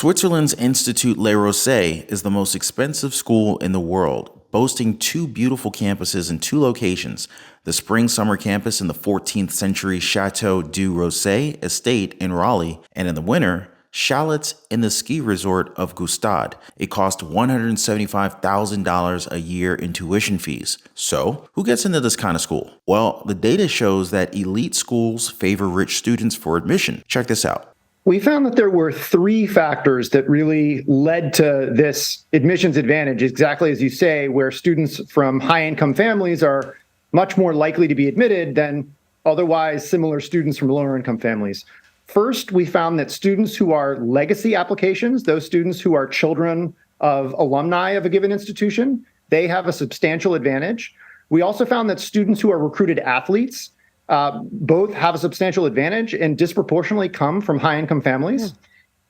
Switzerland's Institut Le Rosey is the most expensive school in the world, boasting two beautiful campuses in two locations, the spring-summer campus in the 14th century Chateau du Rosey estate in Raleigh, and in the winter, chalets in the ski resort of Gstaad. It cost $175,000 a year in tuition fees. So, who gets into this kind of school? Well, the data shows that elite schools favor rich students for admission. Check this out. We found that there were three factors that really led to this admissions advantage, exactly as you say, where students from high-income families are much more likely to be admitted than otherwise similar students from lower-income families. First, we found that students who are legacy applications, those students who are children of alumni of a given institution, they have a substantial advantage. We also found that students who are recruited athletes both have a substantial advantage and disproportionately come from high-income families. Yeah.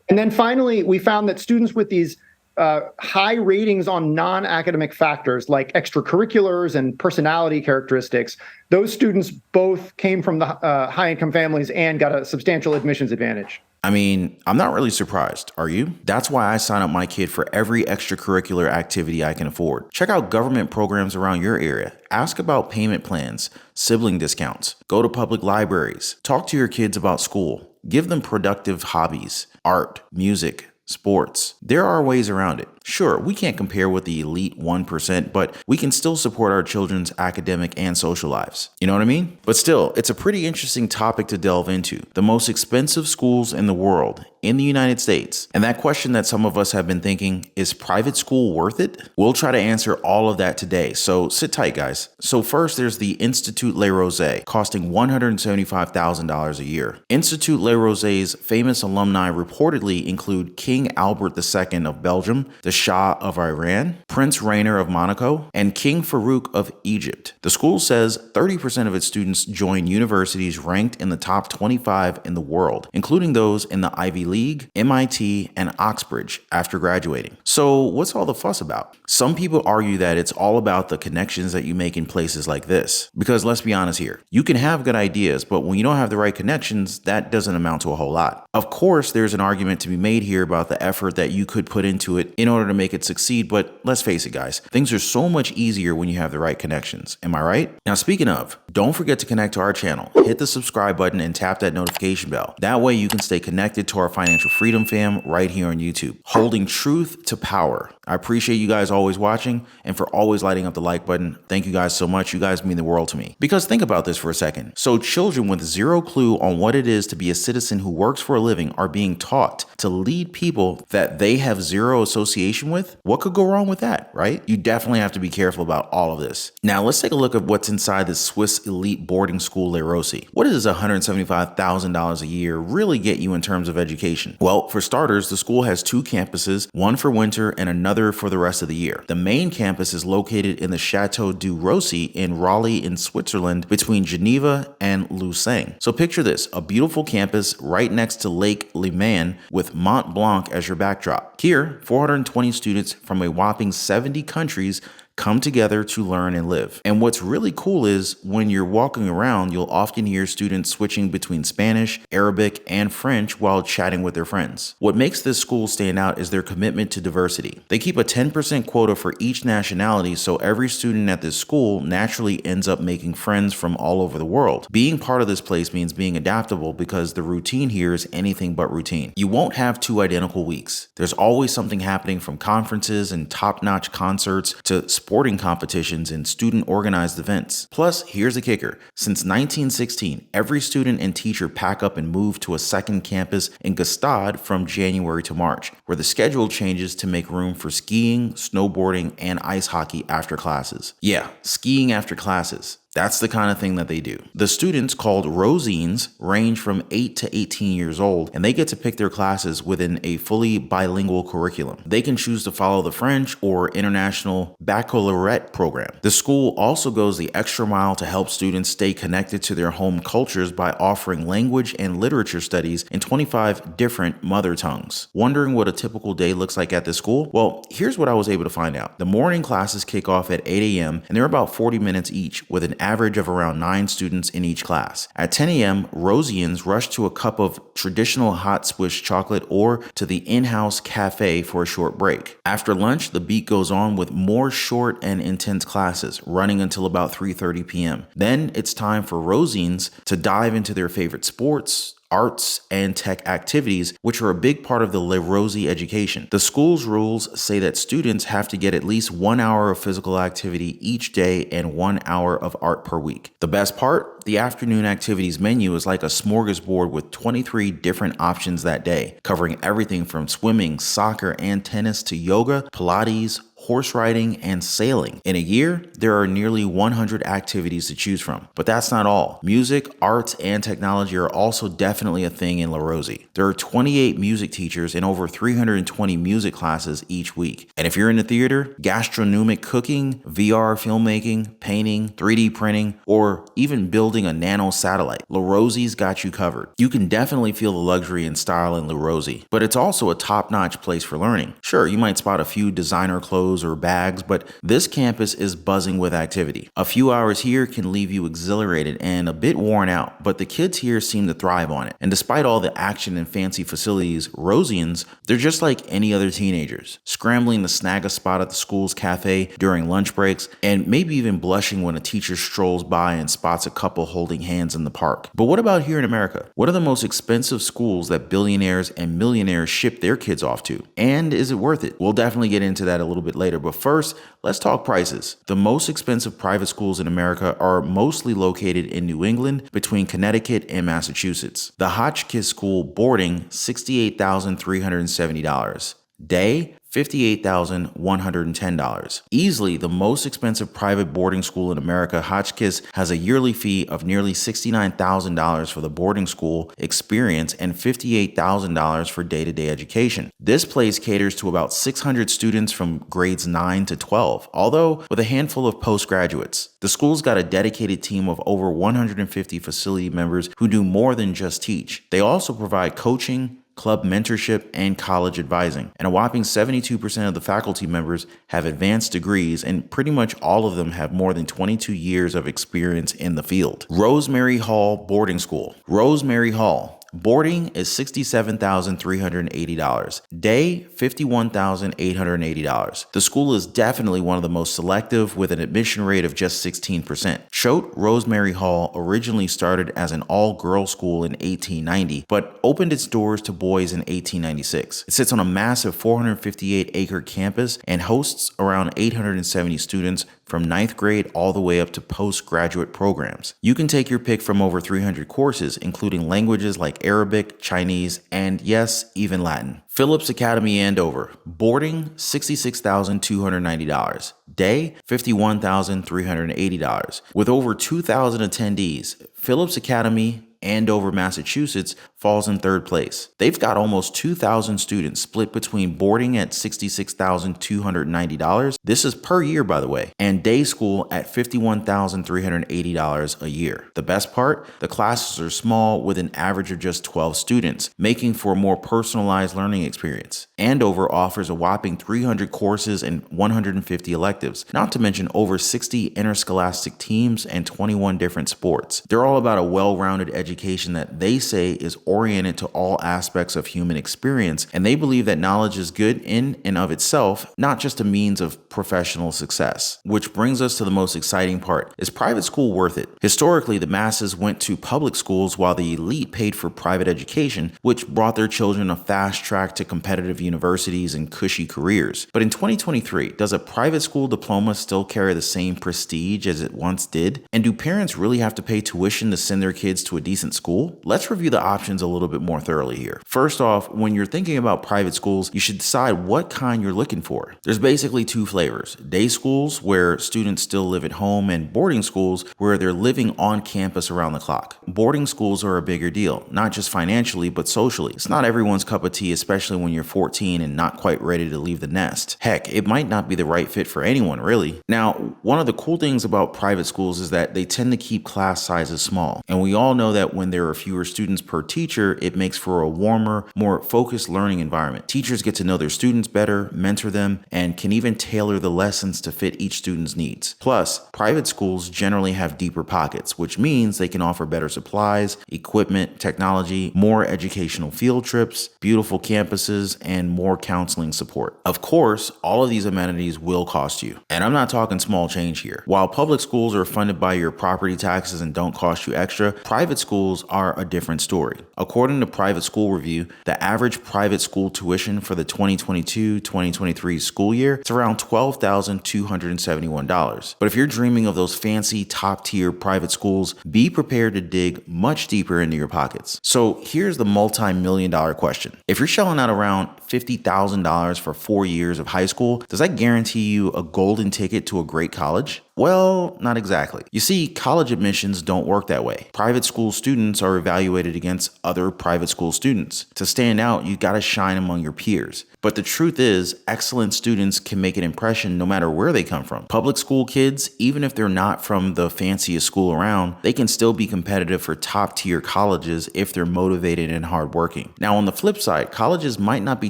And then finally, we found that students with these high ratings on non-academic factors like extracurriculars and personality characteristics, those students both came from the high-income families and got a substantial admissions advantage. I mean, I'm not really surprised, are you? That's why I sign up my kid for every extracurricular activity I can afford. Check out government programs around your area. Ask about payment plans, sibling discounts. Go to public libraries. Talk to your kids about school. Give them productive hobbies, art, music, sports. There are ways around it. Sure, we can't compare with the elite 1%, but we can still support our children's academic and social lives. You know what I mean? But still, it's a pretty interesting topic to delve into. The most expensive schools in the world, in the United States. And that question that some of us have been thinking, is private school worth it? We'll try to answer all of that today, so sit tight, guys. So first, there's the Institut Le Rosey, costing $175,000 a year. Institut Le Rosey's famous alumni reportedly include King Albert II of Belgium, the Shah of Iran, Prince Rainer of Monaco, and King Farouk of Egypt. The school says 30% of its students join universities ranked in the top 25 in the world, including those in the Ivy League, MIT, and Oxbridge after graduating. So what's all the fuss about? Some people argue that it's all about the connections that you make in places like this. Because let's be honest here, you can have good ideas, but when you don't have the right connections, that doesn't amount to a whole lot. Of course, there's an argument to be made here about the effort that you could put into it in order to make it succeed, but let's face it, guys, things are so much easier when you have the right connections. Am I right? Now, speaking of, don't forget to connect to our channel. Hit the subscribe button and tap that notification bell. That way you can stay connected to our financial freedom fam right here on YouTube, holding truth to power. I appreciate you guys always watching and for always lighting up the like button. Thank you guys so much. You guys mean the world to me. Because think about this for a second. So children with zero clue on what it is to be a citizen who works for a living are being taught to lead people that they have zero association with? What could go wrong with that, right? You definitely have to be careful about all of this. Now, let's take a look at what's inside this Swiss elite boarding school Le Rosey. What does $175,000 a year really get you in terms of education? Well, for starters, the school has two campuses, one for winter and another for the rest of the year. The main campus is located in the Chateau du Rosey in Raleigh in Switzerland between Geneva and Lausanne. So picture this, a beautiful campus right next to Lake Léman with Mont Blanc as your backdrop. Here, 420 students from a whopping 70 countries come together to learn and live. And what's really cool is when you're walking around, you'll often hear students switching between Spanish, Arabic, and French while chatting with their friends. What makes this school stand out is their commitment to diversity. They keep a 10% quota for each nationality, so every student at this school naturally ends up making friends from all over the world. Being part of this place means being adaptable because the routine here is anything but routine. You won't have two identical weeks. There's always something happening, from conferences and top-notch concerts to sporting competitions and student-organized events. Plus, here's the kicker. Since 1916, every student and teacher pack up and move to a second campus in Gstaad from January to March, where the schedule changes to make room for skiing, snowboarding, and ice hockey after classes. Yeah, skiing after classes. That's the kind of thing that they do. The students, called Rosines, range from 8 to 18 years old, and they get to pick their classes within a fully bilingual curriculum. They can choose to follow the French or international baccalaureate program. The school also goes the extra mile to help students stay connected to their home cultures by offering language and literature studies in 25 different mother tongues. Wondering what a typical day looks like at this school? Well, here's what I was able to find out. The morning classes kick off at 8 a.m. and they're about 40 minutes each, with an average of around 9 students in each class. At 10 a.m., Roseyans rush to a cup of traditional hot Swiss chocolate or to the in-house cafe for a short break. After lunch, the beat goes on with more short and intense classes, running until about 3:30 p.m. Then it's time for Roseyans to dive into their favorite sports, arts, and tech activities, which are a big part of the Le Rosey education. The school's rules say that students have to get at least 1 hour of physical activity each day and 1 hour of art per week. The best part? The afternoon activities menu is like a smorgasbord with 23 different options that day, covering everything from swimming, soccer, and tennis to yoga, Pilates, horse riding, and sailing. In a year, there are nearly 100 activities to choose from. But that's not all. Music, arts, and technology are also definitely a thing in Le Rosey. There are 28 music teachers and over 320 music classes each week. And if you're into theater, gastronomic cooking, VR filmmaking, painting, 3D printing, or even building a nano satellite, Le Rosey's got you covered. You can definitely feel the luxury and style in Le Rosey, but it's also a top-notch place for learning. Sure, you might spot a few designer clothes or bags, but this campus is buzzing with activity. A few hours here can leave you exhilarated and a bit worn out, but the kids here seem to thrive on it. And despite all the action and fancy facilities, Roseyans, they're just like any other teenagers, scrambling to snag a spot at the school's cafe during lunch breaks, and maybe even blushing when a teacher strolls by and spots a couple holding hands in the park. But what about here in America? What are the most expensive schools that billionaires and millionaires ship their kids off to? And is it worth it? We'll definitely get into that a little bit later. But first, let's talk prices. The most expensive private schools in America are mostly located in New England, between Connecticut and Massachusetts. The Hotchkiss school boarding, $68,370. Day, $58,110. Easily the most expensive private boarding school in America, Hotchkiss has a yearly fee of nearly $69,000 for the boarding school experience and $58,000 for day-to-day education. This place caters to about 600 students from grades 9 to 12, although with a handful of postgraduates. The school's got a dedicated team of over 150 facility members who do more than just teach. They also provide coaching, club mentorship, and college advising. And a whopping 72% of the faculty members have advanced degrees, and pretty much all of them have more than 22 years of experience in the field. Rosemary Hall Boarding School. Rosemary Hall. Boarding is $67,380. Day, $51,880. The school is definitely one of the most selective, with an admission rate of just 16%. Choate Rosemary Hall originally started as an all-girls school in 1890, but opened its doors to boys in 1896. It sits on a massive 458-acre campus and hosts around 870 students from 9th grade all the way up to postgraduate programs. You can take your pick from over 300 courses, including languages like Arabic, Chinese, and yes, even Latin. Phillips Academy Andover. Boarding, $66,290. Day, $51,380. With over 2,000 attendees, Phillips Academy Andover, Massachusetts falls in third place. They've got almost 2,000 students split between boarding at $66,290. This is per year, by the way, and day school at $51,380 a year. The best part? The classes are small with an average of just 12 students, making for a more personalized learning experience. Andover offers a whopping 300 courses and 150 electives, not to mention over 60 interscholastic teams and 21 different sports. They're all about a well-rounded education that they say is oriented to all aspects of human experience, and they believe that knowledge is good in and of itself, not just a means of professional success. Which brings us to the most exciting part. Is private school worth it? Historically, the masses went to public schools while the elite paid for private education, which brought their children a fast track to competitive universities and cushy careers. But in 2023, does a private school diploma still carry the same prestige as it once did? And do parents really have to pay tuition to send their kids to a decent school? Let's review the options a little bit more thoroughly here. First off, when you're thinking about private schools, you should decide what kind you're looking for. There's basically two flavors: day schools, where students still live at home, and boarding schools, where they're living on campus around the clock. Boarding schools are a bigger deal, not just financially, but socially. It's not everyone's cup of tea, especially when you're 14 and not quite ready to leave the nest. Heck, it might not be the right fit for anyone, really. Now, one of the cool things about private schools is that they tend to keep class sizes small, and we all know that But when there are fewer students per teacher, it makes for a warmer, more focused learning environment. Teachers get to know their students better, mentor them, and can even tailor the lessons to fit each student's needs. Plus, private schools generally have deeper pockets, which means they can offer better supplies, equipment, technology, more educational field trips, beautiful campuses, and more counseling support. Of course, all of these amenities will cost you. And I'm not talking small change here. While public schools are funded by your property taxes and don't cost you extra, private schools are a different story. According to Private School Review, the average private school tuition for the 2022-2023 school year is around $12,271. But if you're dreaming of those fancy top-tier private schools, be prepared to dig much deeper into your pockets. So here's the multi-million-dollar question. If you're shelling out around $50,000 for 4 years of high school, does that guarantee you a golden ticket to a great college? Well, not exactly. You see, college admissions don't work that way. Private school students are evaluated against other private school students. To stand out, you gotta shine among your peers. But the truth is, excellent students can make an impression no matter where they come from. Public school kids, even if they're not from the fanciest school around, they can still be competitive for top-tier colleges if they're motivated and hardworking. Now, on the flip side, colleges might not be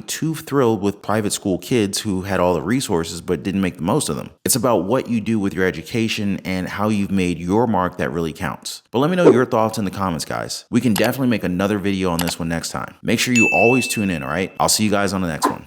too thrilled with private school kids who had all the resources but didn't make the most of them. It's about what you do with your education and how you've made your mark that really counts. But let me know your thoughts in the comments, guys. We can definitely make another video on this one next time. Make sure you always tune in, all right? I'll see you guys on the next one.